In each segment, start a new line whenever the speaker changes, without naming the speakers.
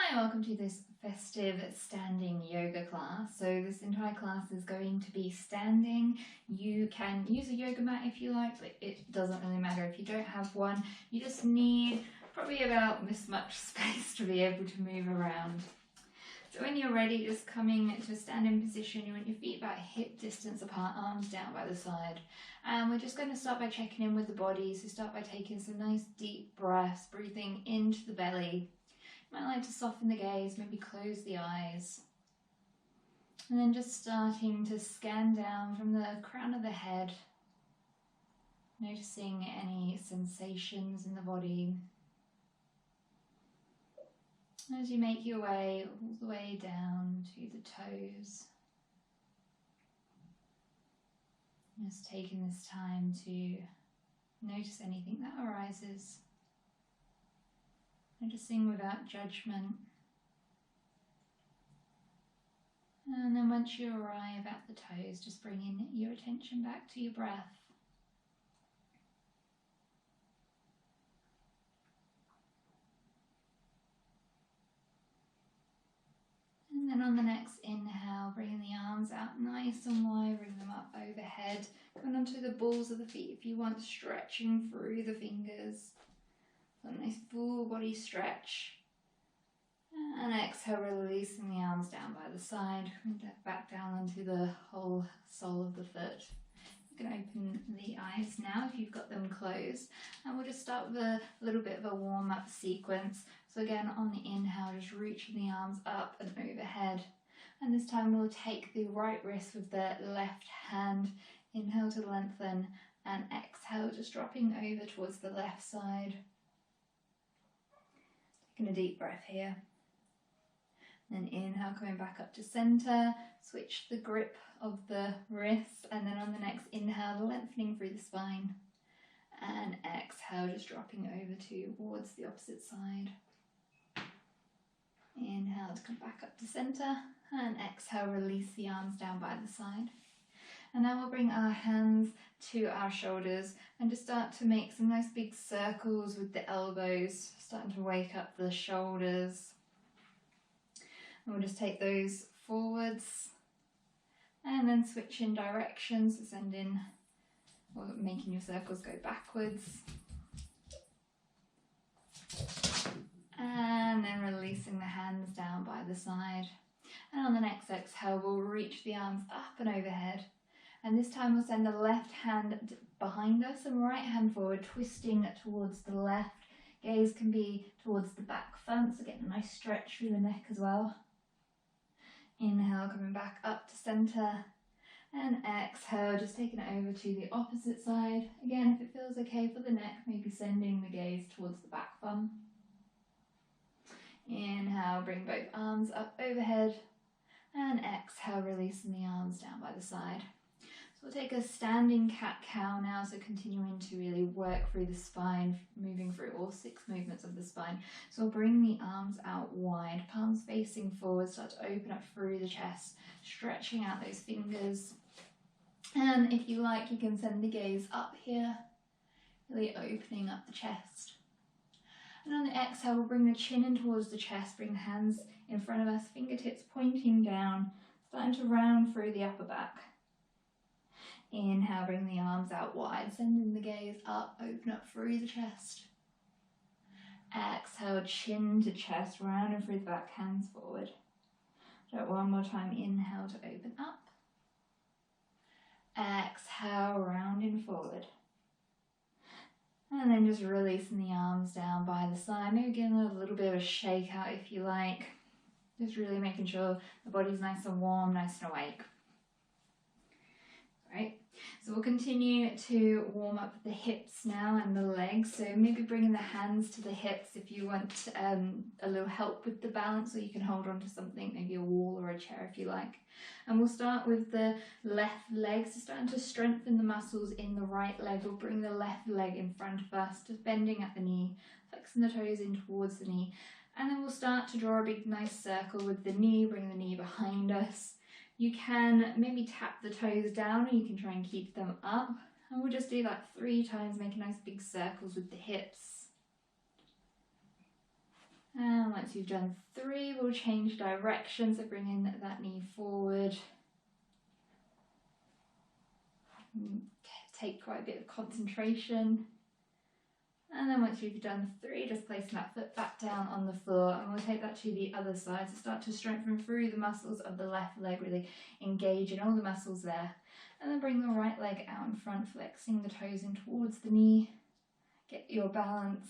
Hi, welcome to this festive standing yoga class. So this entire class is going to be standing. You can use a yoga mat if you like, but it doesn't really matter if you don't have one. You just need probably about this much space to be able to move around. So when you're ready, just coming to a standing position, you want your feet about hip distance apart, arms down by the side. And we're just going to start by checking in with the body. So start by taking some nice deep breaths, breathing into the belly. You might like to soften the gaze, maybe close the eyes. And then just starting to scan down from the crown of the head, noticing any sensations in the body. As you make your way all the way down to the toes, just taking this time to notice anything that arises. Noticing without judgment. And then once you arrive at the toes, just bringing your attention back to your breath. And then on the next inhale, bringing the arms out nice and wide, bring them up overhead. Coming onto the balls of the feet if you want, stretching through the fingers. A nice full body stretch. And exhale, releasing the arms down by the side. Back down onto the whole sole of the foot. You can open the eyes now if you've got them closed. And we'll just start with a little bit of a warm-up sequence. So again, on the inhale, just reaching the arms up and overhead. And this time we'll take the right wrist with the left hand. Inhale to lengthen and exhale, just dropping over towards the left side. Taking a deep breath here. Then inhale, coming back up to center. Switch the grip of the wrists, and then on the next inhale, lengthening through the spine. And exhale, just dropping over towards the opposite side. Inhale to come back up to center, and exhale, release the arms down by the side. And now we'll bring our hands to our shoulders and just start to make some nice big circles with the elbows, starting to wake up the shoulders. And we'll just take those forwards and then switch in directions, sending or making your circles go backwards. And then releasing the hands down by the side. And on the next exhale, we'll reach the arms up and overhead. And this time we'll send the left hand behind us and right hand forward, twisting towards the left. Gaze can be towards the back front, so get a nice stretch through the neck as well. Inhale, coming back up to center. And exhale, just taking it over to the opposite side. Again, if it feels okay for the neck, maybe sending the gaze towards the back thumb. Inhale, bring both arms up overhead. And exhale, releasing the arms down by the side. So we'll take a standing cat-cow now, so continuing to really work through the spine, moving through all 6 movements of the spine. So we'll bring the arms out wide, palms facing forward, start to open up through the chest, stretching out those fingers. And if you like, you can send the gaze up here, really opening up the chest. And on the exhale, we'll bring the chin in towards the chest, bring the hands in front of us, fingertips pointing down, starting to round through the upper back. Inhale, bring the arms out wide, sending the gaze up, open up through the chest. Exhale, chin to chest, rounding through the back, hands forward. Do it one more time. Inhale to open up. Exhale, rounding forward. And then just releasing the arms down by the side. Maybe getting a little bit of a shake out if you like. Just really making sure the body's nice and warm, nice and awake. Right, so we'll continue to warm up the hips now and the legs. So maybe bringing the hands to the hips if you want a little help with the balance, or you can hold on to something, maybe a wall or a chair if you like. And we'll start with the left leg, so starting to strengthen the muscles in the right leg. We'll bring the left leg in front of us, just bending at the knee, flexing the toes in towards the knee. And then we'll start to draw a big nice circle with the knee, bring the knee behind us. You can maybe tap the toes down, or you can try and keep them up. And we'll just do that 3 times, making nice big circles with the hips. And And once you've done 3, we'll change direction, so bring that knee forward. Take quite a bit of concentration. And then once you've done 3, just place that foot back down on the floor, and we'll take that to the other side. So start to strengthen through the muscles of the left leg, really engaging all the muscles there. And then bring the right leg out in front, flexing the toes in towards the knee. Get your balance.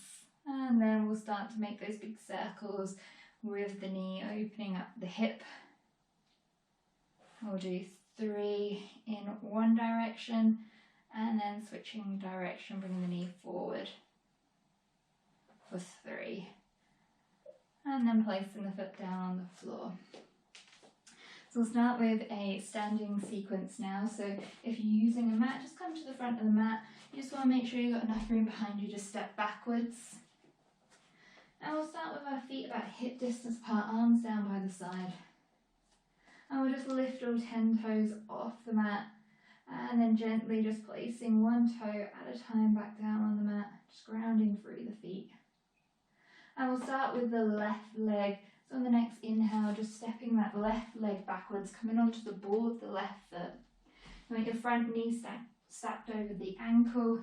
And then we'll start to make those big circles with the knee, opening up the hip. We'll do 3 in one direction, and then switching direction, bringing the knee forward for 3. And then placing the foot down on the floor. So we'll start with a standing sequence now. So if you're using a mat, just come to the front of the mat. You just want to make sure you've got enough room behind you to step backwards. And we'll start with our feet about hip distance apart, arms down by the side. And we'll just lift all 10 toes off the mat, and then gently just placing one toe at a time back down on the mat, just grounding through the feet. And we'll start with the left leg. So on the next inhale, just stepping that left leg backwards, coming onto the ball of the left foot. You want your front knee stacked over the ankle.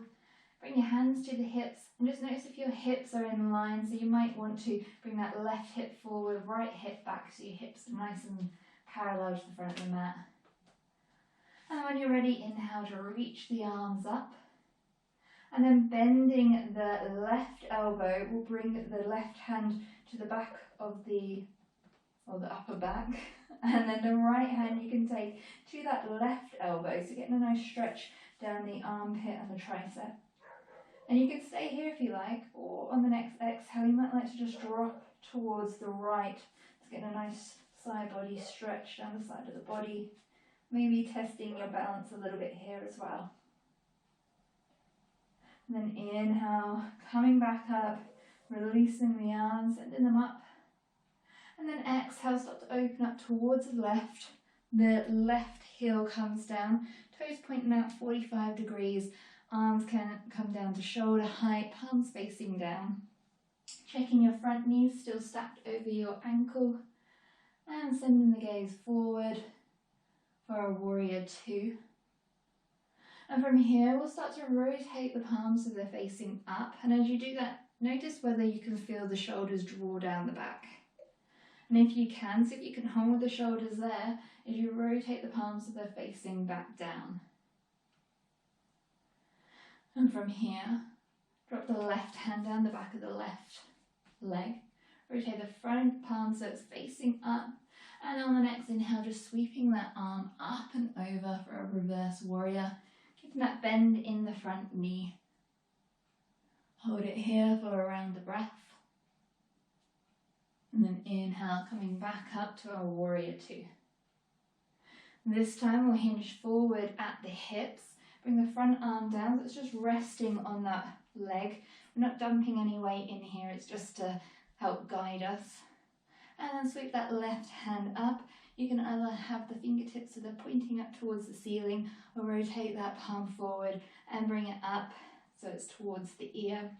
Bring your hands to the hips, and just notice if your hips are in line. So you might want to bring that left hip forward, right hip back, so your hips are nice and parallel to the front of the mat. And when you're ready, inhale to reach the arms up. And then bending the left elbow, we'll bring the left hand to the back of the upper back. And then the right hand you can take to that left elbow, so getting a nice stretch down the armpit and the tricep. And you can stay here if you like, or on the next exhale, you might like to just drop towards the right. Just getting a nice side body stretch down the side of the body. Maybe testing your balance a little bit here as well. And then inhale, coming back up, releasing the arms, sending them up. And then exhale, start to open up towards the left. The left heel comes down, toes pointing out 45 degrees. Arms can come down to shoulder height, palms facing down. Checking your front knees still stacked over your ankle. And sending the gaze forward for a warrior 2. And from here, we'll start to rotate the palms so they're facing up. And as you do that, notice whether you can feel the shoulders draw down the back. And if you can, see if you can hold the shoulders there as you rotate the palms so they're facing back down. And from here, drop the left hand down the back of the left leg. Rotate the front palm so it's facing up. And on the next inhale, just sweeping that arm up and over for a reverse warrior. Keeping that bend in the front knee. Hold it here for around the breath. And then inhale, coming back up to our warrior 2. This time we'll hinge forward at the hips. Bring the front arm down, so it's just resting on that leg. We're not dumping any weight in here, it's just to help guide us. And then sweep that left hand up. You can either have the fingertips so they're pointing up towards the ceiling, or rotate that palm forward and bring it up so it's towards the ear.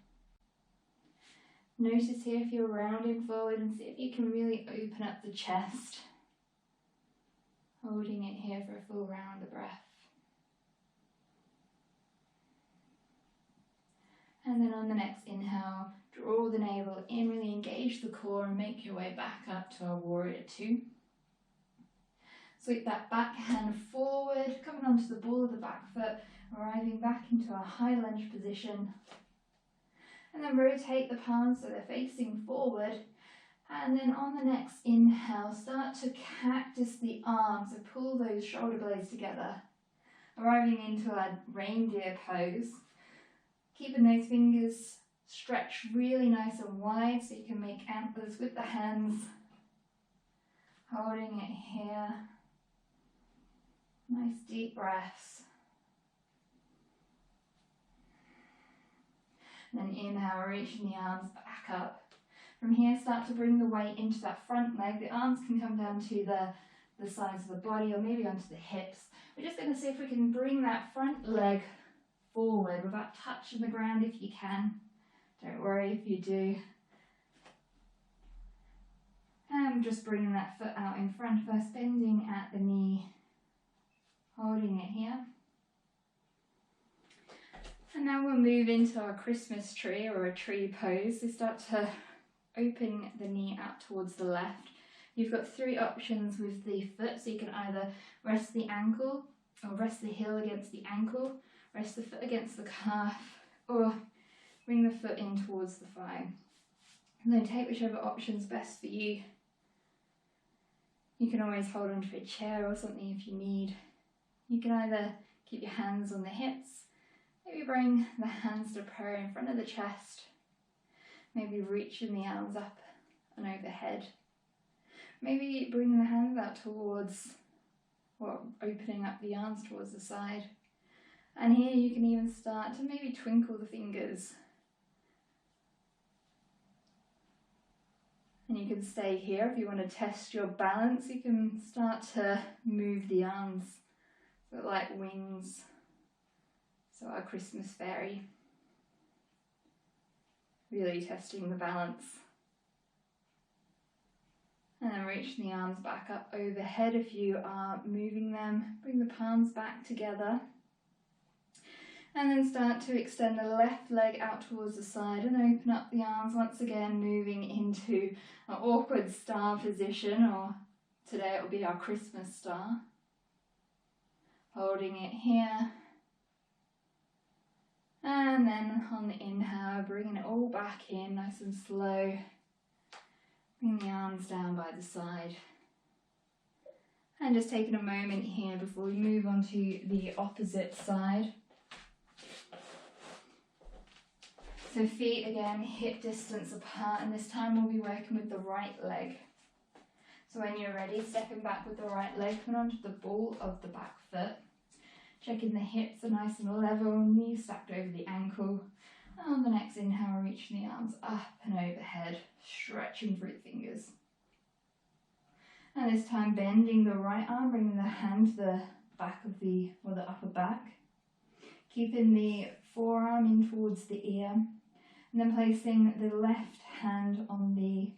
Notice here if you're rounding forward and see if you can really open up the chest. Holding it here for a full round of breath. And then on the next inhale, draw the navel in, really engage the core and make your way back up to our warrior 2. Sweep that back hand forward, coming onto the ball of the back foot, arriving back into our high lunge position. And then rotate the palms so they're facing forward. And then on the next inhale, start to cactus the arms and pull those shoulder blades together. Arriving into our reindeer pose. Keeping those fingers stretched really nice and wide so you can make antlers with the hands. Holding it here. Nice deep breaths. And then inhale, reaching the arms back up. From here, start to bring the weight into that front leg. The arms can come down to the sides of the body or maybe onto the hips. We're just going to see if we can bring that front leg forward without touching the ground if you can. Don't worry if you do. just bringing that foot out in front first, bending at the knee, holding it here. And now we'll move into our Christmas tree or a tree pose. So start to open the knee out towards the left. You've got 3 options with the foot, so you can either rest the ankle or rest the heel against the ankle, rest the foot against the calf, or bring the foot in towards the thigh. And then take whichever option's best for you. You can always hold onto a chair or something if you need. You can either keep your hands on the hips, maybe bring the hands to prayer in front of the chest, maybe reaching the arms up and overhead. Maybe bring the hands out towards, or opening up the arms towards the side. And here you can even start to maybe twinkle the fingers. And you can stay here. If you want to test your balance, you can start to move the arms, so like wings. So our Christmas fairy. Really testing the balance. And then reach the arms back up overhead if you are moving them. Bring the palms back together. And then start to extend the left leg out towards the side and open up the arms once again, moving into an awkward star position, or today it will be our Christmas star. Holding it here. And then on the inhale, bringing it all back in nice and slow. Bring the arms down by the side. And just taking a moment here before we move on to the opposite side. So feet again, hip distance apart, and this time we'll be working with the right leg. So when you're ready, stepping back with the right leg, come onto the ball of the back foot. Checking the hips are nice and level, knees stacked over the ankle. And on the next inhale, reaching the arms up and overhead, stretching through the fingers. And this time bending the right arm, bringing the hand to the back of the upper back. Keeping the forearm in towards the ear. And then placing the left hand on the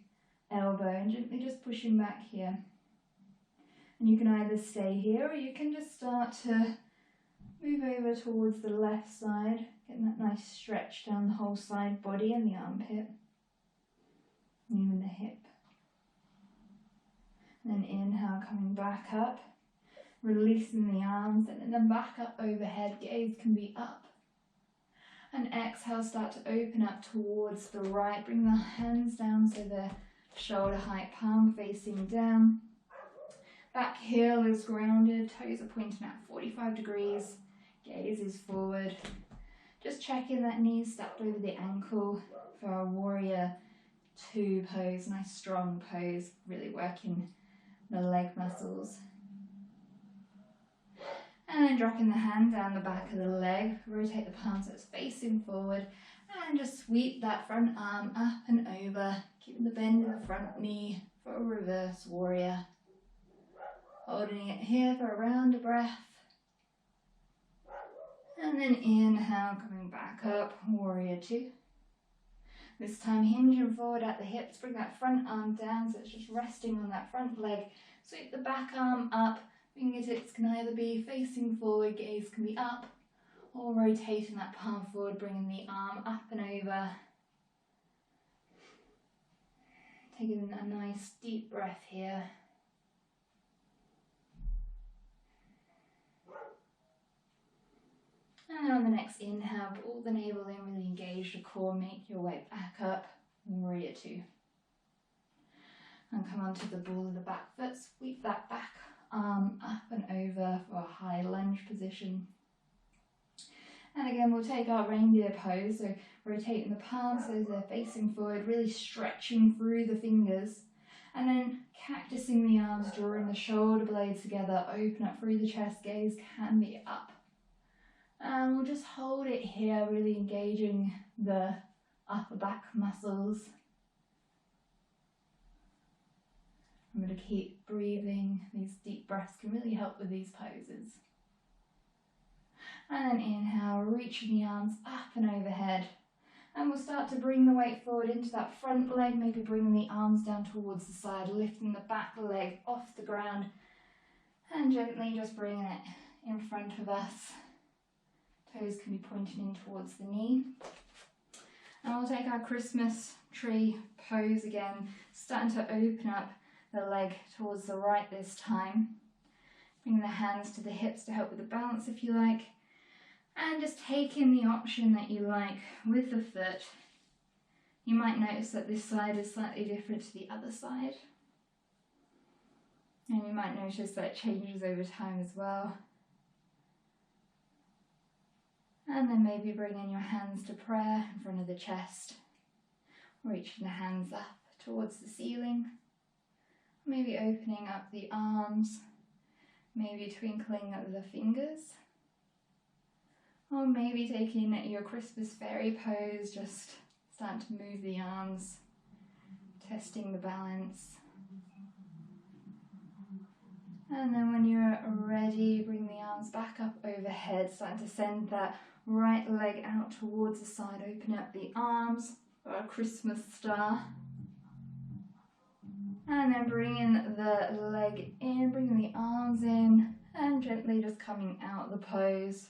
elbow and gently just pushing back here. And you can either stay here or you can just start to move over towards the left side, getting that nice stretch down the whole side body and the armpit, and even the hip. And then inhale, coming back up, releasing the arms, and then back up overhead, gaze can be up. And exhale, start to open up towards the right, bring the hands down so the shoulder height, palm facing down. Back heel is grounded, toes are pointing at 45 degrees. Gaze is forward. Just checking that knees stacked over the ankle for our warrior 2 pose. Nice strong pose, really working the leg muscles. And then dropping the hand down the back of the leg, rotate the palm so it's facing forward, and just sweep that front arm up and over, keeping the bend in the front knee for a reverse warrior. Holding it here for a round of breath. And then inhale, coming back up, warrior 2. This time hinging forward at the hips, bring that front arm down so it's just resting on that front leg. Sweep the back arm up, fingertips can either be facing forward, gaze can be up, or rotating that palm forward, bringing the arm up and over. Taking a nice deep breath here. And then on the next inhale, pull the navel in, really engage the core, make your way back up, warrior 2. And come onto the ball of the back foot, sweep that back arm up and over for a high lunge position. And again, we'll take our reindeer pose, so rotating the palms so they're facing forward, really stretching through the fingers. And then cactusing the arms, drawing the shoulder blades together, open up through the chest, gaze can be up. And we'll just hold it here, really engaging the upper back muscles. I'm going to keep breathing. These deep breaths can really help with these poses. And then inhale, reaching the arms up and overhead. And we'll start to bring the weight forward into that front leg, maybe bringing the arms down towards the side, lifting the back leg off the ground, and gently just bringing it in front of us. Toes can be pointing in towards the knee. And we'll take our Christmas tree pose again, starting to open up the leg towards the right this time. Bring the hands to the hips to help with the balance if you like. And just take in the option that you like with the foot. You might notice that this side is slightly different to the other side. And you might notice that it changes over time as well. And then maybe bring in your hands to prayer in front of the chest. Reaching the hands up towards the ceiling. Maybe opening up the arms. Maybe twinkling the fingers. Or maybe taking your Christmas fairy pose, just starting to move the arms, testing the balance. And then when you're ready, bring the arms back up overhead, starting to send that right leg out towards the side, open up the arms for a Christmas star. And then bringing the leg in, bringing the arms in, and gently just coming out of the pose.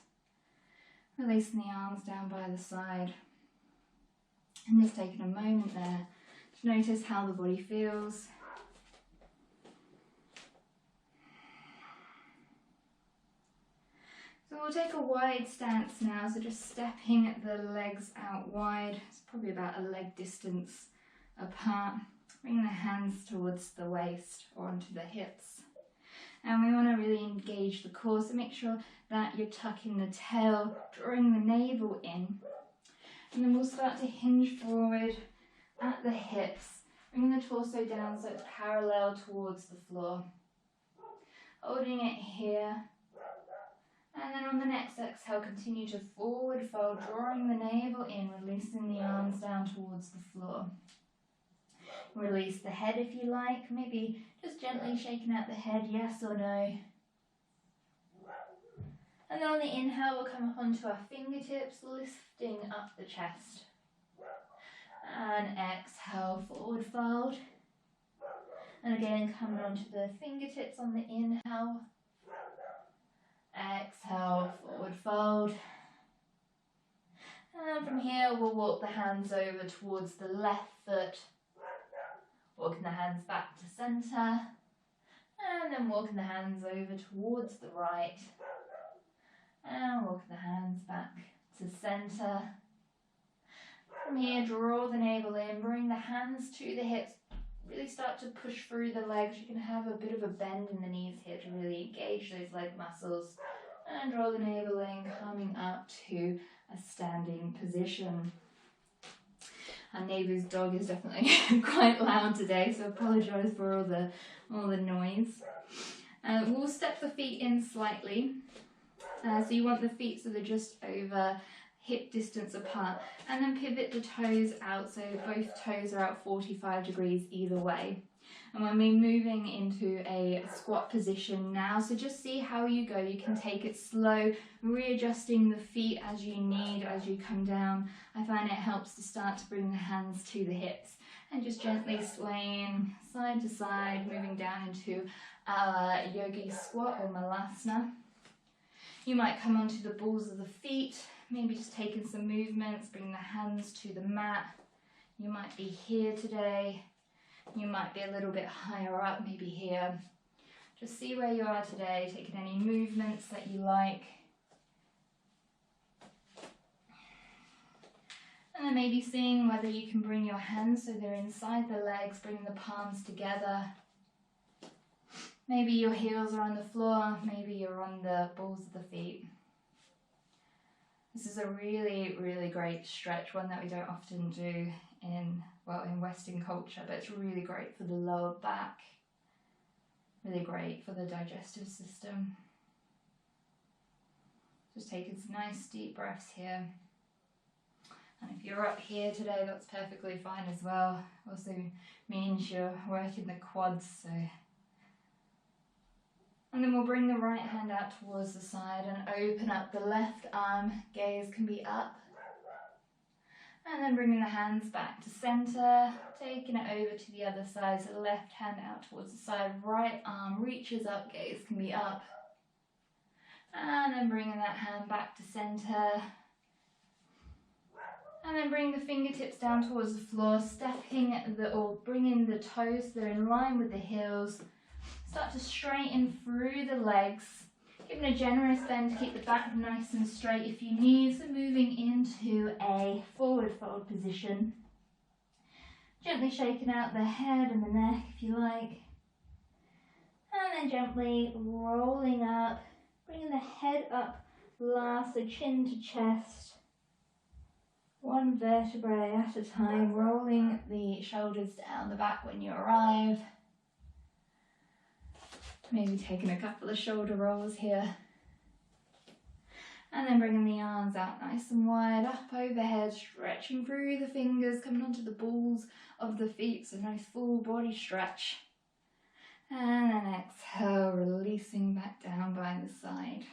Releasing the arms down by the side. And just taking a moment there to notice how the body feels. So we'll take a wide stance now, so just stepping the legs out wide. It's probably about a leg distance apart. Bring the hands towards the waist or onto the hips. And we want to really engage the core, so make sure that you're tucking the tail, drawing the navel in. And then we'll start to hinge forward at the hips, bringing the torso down so it's parallel towards the floor. Holding it here. And then on the next exhale, continue to forward fold, drawing the navel in, releasing the arms down towards the floor. Release the head if you like, maybe just gently shaking out the head, yes or no. And then on the inhale, we'll come up onto our fingertips, lifting up the chest. And exhale, forward fold. And again, coming onto the fingertips on the inhale. Exhale, forward fold. And then from here, we'll walk the hands over towards the left foot. Walking the hands back to centre. And then walking the hands over towards the right. And walking the hands back to centre. From here, draw the navel in, bring the hands to the hips. Really start to push through the legs. You can have a bit of a bend in the knees here to really engage those leg muscles. And draw the navel in, coming up to a standing position. Our neighbour's dog is definitely quite loud today, so apologise for all the noise. We'll step the feet in slightly. So you want the feet so they're just over hip distance apart, and then pivot the toes out so both toes are out 45 degrees either way. And when we're moving into a squat position now, so just see how you go. You can take it slow, readjusting the feet as you need as you come down. I find it helps to start to bring the hands to the hips and just gently swaying side to side, moving down into our Yogi Squat or Malasana. You might come onto the balls of the feet, maybe just taking some movements, bring the hands to the mat. You might be here today. You might be a little bit higher up, maybe here. Just see where you are today, taking any movements that you like. And then maybe seeing whether you can bring your hands so they're inside the legs, bring the palms together. Maybe your heels are on the floor, maybe you're on the balls of the feet. This is a really, really great stretch, one that we don't often do in Western culture, but it's really great for the lower back, really great for the digestive system. Just taking some nice deep breaths here. And if you're up here today, that's perfectly fine as well. Also means you're working the quads, so. And then we'll bring the right hand out towards the side and open up the left arm. Gaze can be up. And then bringing the hands back to center, taking it over to the other side. So left hand out towards the side, right arm reaches up, gaze can be up. And then bringing that hand back to center. And then bring the fingertips down towards the floor, bringing the toes so they're in line with the heels. Start to straighten through the legs. Giving a generous bend to keep the back nice and straight if you need. So moving into a forward fold position. Gently shaking out the head and the neck if you like. And then gently rolling up, bringing the head up last, so chin to chest. One vertebrae at a time, rolling the shoulders down the back when you arrive. Maybe taking a couple of shoulder rolls here. And then bringing the arms out nice and wide, up overhead, stretching through the fingers, coming onto the balls of the feet, so nice full body stretch. And then exhale, releasing back down by the side.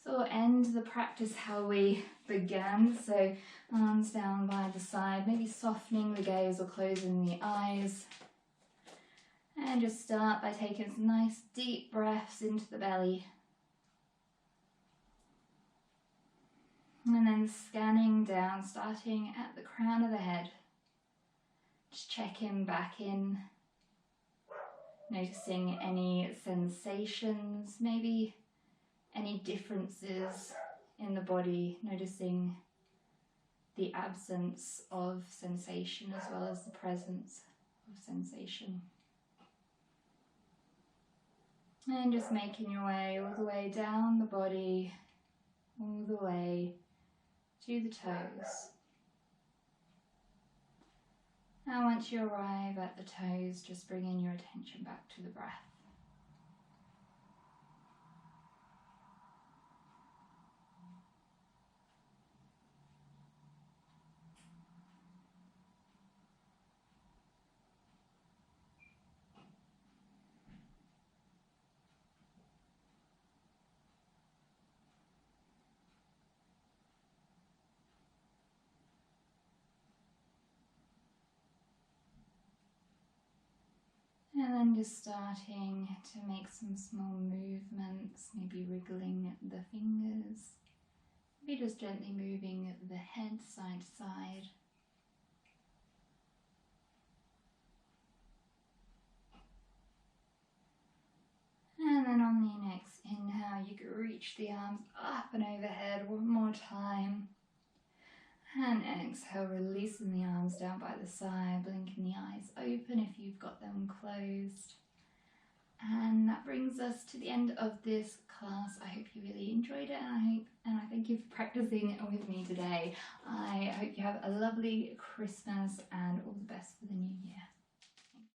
So we'll end the practice how we began, so arms down by the side, maybe softening the gaze or closing the eyes. And just start by taking some nice deep breaths into the belly. And then scanning down, starting at the crown of the head. Just checking back in, noticing any sensations, maybe any differences in the body, noticing the absence of sensation as well as the presence of sensation. And just making your way all the way down the body, all the way to the toes. Now once you arrive at the toes, just bringing your attention back to the breath. And then just starting to make some small movements, maybe wriggling the fingers, maybe just gently moving the head side to side. And then on the next inhale, you can reach the arms up and overhead one more time. And exhale, releasing the arms down by the side, blinking the eyes open if you've got them closed. And that brings us to the end of this class. I hope you really enjoyed it, and I thank you for practicing with me today. I hope you have a lovely Christmas and all the best for the new year.